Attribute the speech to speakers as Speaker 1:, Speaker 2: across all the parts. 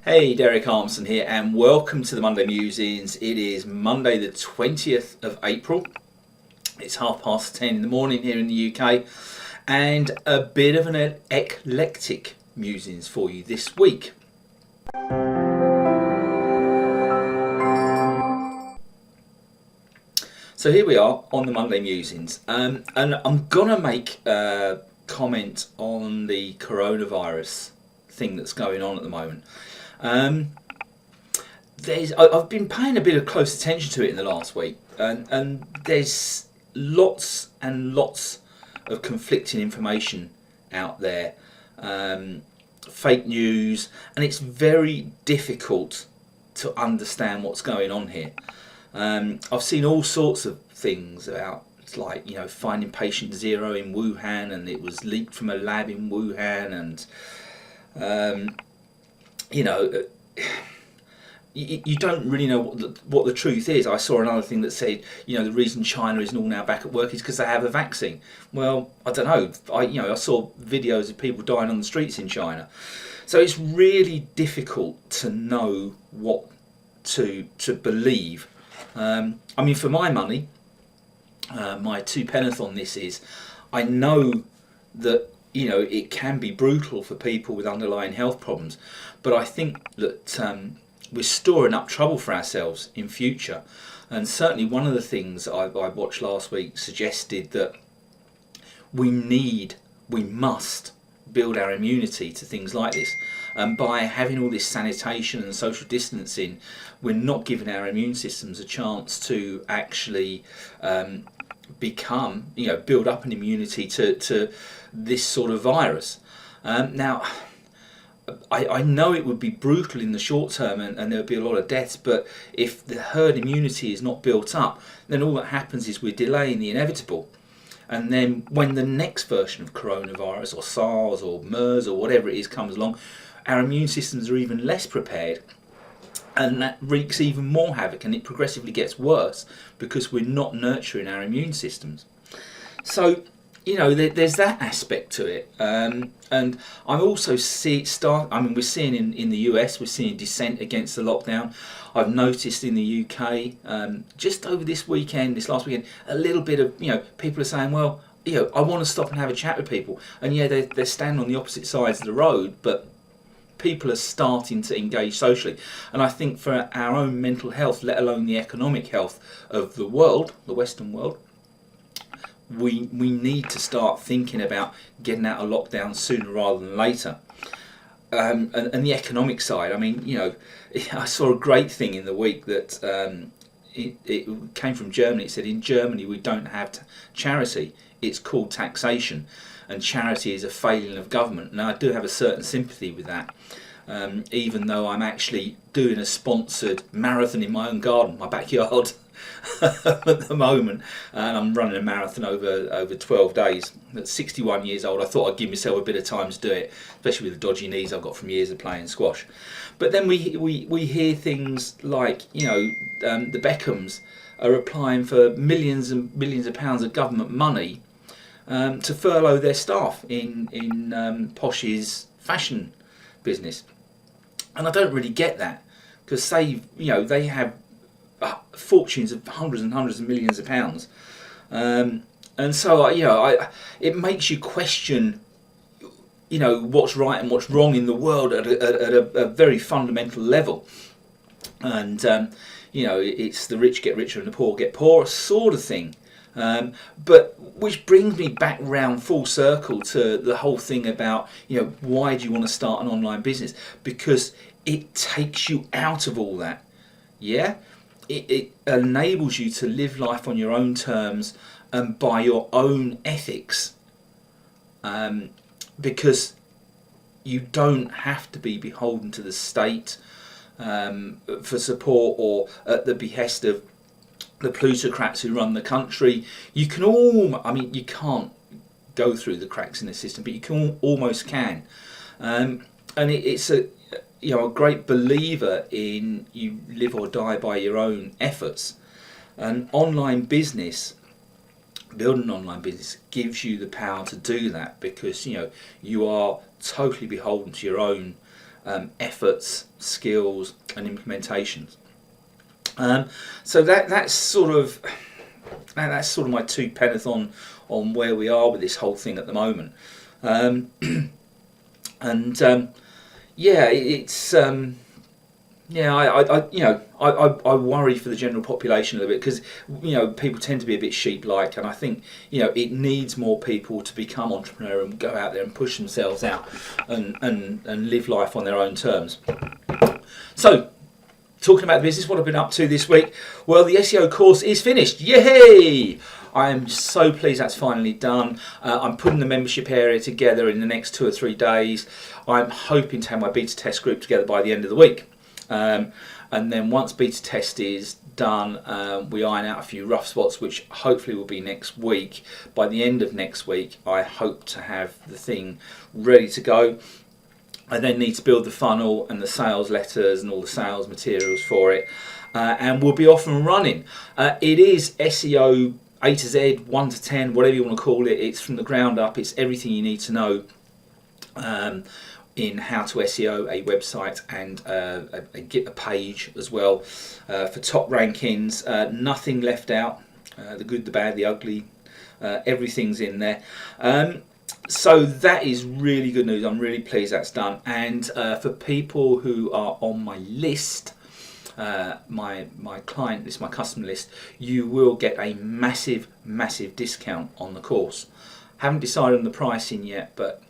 Speaker 1: Hey, Derek Armson here, and welcome to the Monday Musings. It is Monday, the 20th of April. It's 10:30 in the morning here in the UK, and a bit of an eclectic musings for you this week. So here we are on the Monday Musings, and I'm gonna make a comment on the coronavirus thing that's going on at the moment. I've been paying a bit of close attention to it in the last week, and there's lots and lots of conflicting information out there, fake news, and it's very difficult to understand what's going on here. I've seen all sorts of things about, like, finding patient zero in Wuhan, and it was leaked from a lab in Wuhan, and you don't really know what the truth is. I saw another thing that said, the reason China isn't all now back at work is because they have a vaccine. Well, I don't know. I saw videos of people dying on the streets in China, so it's really difficult to know what to believe. For my money, my two penneth on this is, I know that it can be brutal for people with underlying health problems, but I think that we're storing up trouble for ourselves in future. And certainly one of the things I watched last week suggested that we must build our immunity to things like this. And by having all this sanitation and social distancing, we're not giving our immune systems a chance to actually build up an immunity to this sort of virus. Now, I know it would be brutal in the short term, and there would be a lot of deaths, but if the herd immunity is not built up, then all that happens is we're delaying the inevitable. And then when the next version of coronavirus or SARS or MERS or whatever it is comes along, our immune systems are even less prepared, and that wreaks even more havoc, and it progressively gets worse because we're not nurturing our immune systems. So there's that aspect to it, and I'm also we're seeing in the US, we're seeing dissent against the lockdown. I've noticed in the UK, just over this last weekend, a little bit of people are saying, well, I want to stop and have a chat with people, and they're standing on the opposite sides of the road, but people are starting to engage socially. And I think for our own mental health, let alone the economic health of the world, the Western world, we need to start thinking about getting out of lockdown sooner rather than later. And the economic side, I saw a great thing in the week that it came from Germany. It said, in Germany we don't have charity, it's called taxation, and charity is a failing of government. Now, I do have a certain sympathy with that, even though I'm actually doing a sponsored marathon in my own garden, my backyard, at the moment, and I'm running a marathon over 12 days. At 61 years old, I thought I'd give myself a bit of time to do it, especially with the dodgy knees I've got from years of playing squash. But then we hear things like, the Beckhams are applying for millions and millions of pounds of government money to furlough their staff in Posh's fashion business. And I don't really get that, because they have fortunes of hundreds and hundreds of millions of pounds, and so it makes you question what's right and what's wrong in the world at a very fundamental level. And it's the rich get richer and the poor get poorer sort of thing. But which brings me back round full circle to the whole thing about why do you want to start an online business? Because it takes you out of all that. It enables you to live life on your own terms and by your own ethics, because you don't have to be beholden to the state for support or at the behest of the plutocrats who run the country. You can you can't go through the cracks in the system, but you almost can. And it's a great believer in you live or die by your own efforts. And building an online business gives you the power to do that, because you are totally beholden to your own efforts skills and implementations. So that's sort of my two penneth on where we are with this whole thing at the moment. I worry for the general population a little bit, because people tend to be a bit sheep-like, and I think it needs more people to become entrepreneurial and go out there and push themselves out and live life on their own terms. So, talking about the business, what I've been up to this week. Well, the SEO course is finished. Yay! I am so pleased that's finally done. I'm putting the membership area together in the next 2 or 3 days. I'm hoping to have my beta test group together by the end of the week. And then once beta test is done, we iron out a few rough spots, which hopefully will be next week. By the end of next week, I hope to have the thing ready to go. I then need to build the funnel and the sales letters and all the sales materials for it, and we'll be off and running. It is SEO A to Z, 1 to 10, whatever you want to call it. It's from the ground up. It's everything you need to know in how to SEO a website and a page as well, for top rankings. Nothing left out. The good, the bad, the ugly, everything's in there. So that is really good news. I'm really pleased that's done. And for people who are on my list, my client list, my customer list, you will get a massive discount on the course. Haven't decided on the pricing yet, but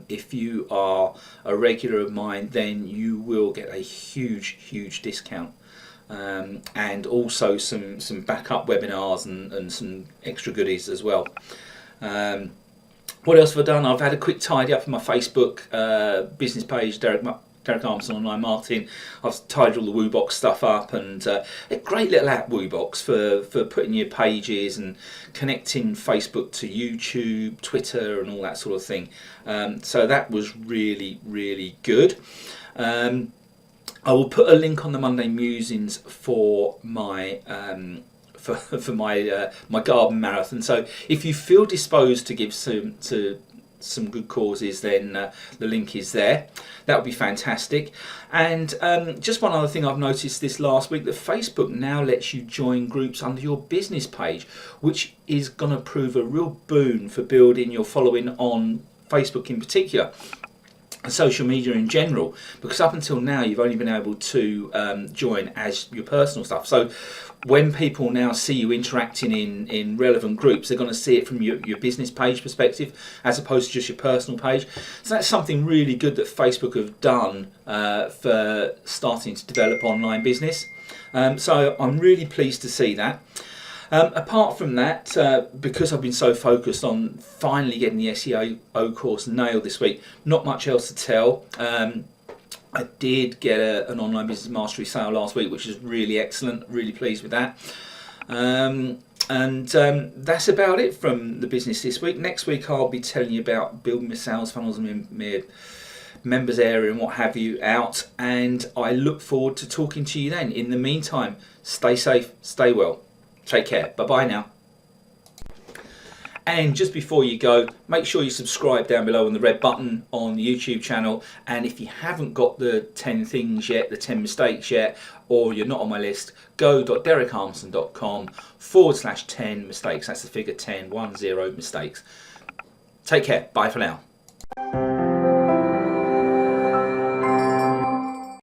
Speaker 1: if you are a regular of mine, then you will get a huge discount. And also some backup webinars and some extra goodies as well. What else have I done? I've had a quick tidy up of my Facebook business page, Derek Armson Online Marketing. I've tidied all the WooBox stuff up, and a great little app, WooBox, for putting your pages and connecting Facebook to YouTube, Twitter, and all that sort of thing. So that was really good. I will put a link on the Monday Musings for my for my garden marathon. So if you feel disposed to give some good causes, then the link is there. That would be fantastic. And just one other thing I've noticed this last week, that Facebook now lets you join groups under your business page, which is going to prove a real boon for building your following on Facebook in particular, and social media in general, because up until now you've only been able to join as your personal stuff. So when people now see you interacting in relevant groups, they're going to see it from your business page perspective as opposed to just your personal page. So that's something really good that Facebook have done for starting to develop online business. So I'm really pleased to see that. Apart from that, because I've been so focused on finally getting the SEO course nailed this week, not much else to tell. I did get an online business mastery sale last week, which is really excellent. Really pleased with that. And that's about it from the business this week. Next week I'll be telling you about building my sales funnels and my members area and what have you out. And I look forward to talking to you then. In the meantime, stay safe, stay well. Take care. Bye-bye now. And just before you go, make sure you subscribe down below on the red button on the YouTube channel. And if you haven't got the 10 things yet, the 10 mistakes yet, or you're not on my list, go.derekarmson.com/10 mistakes. That's the figure 10, 10 mistakes. Take care. Bye for now.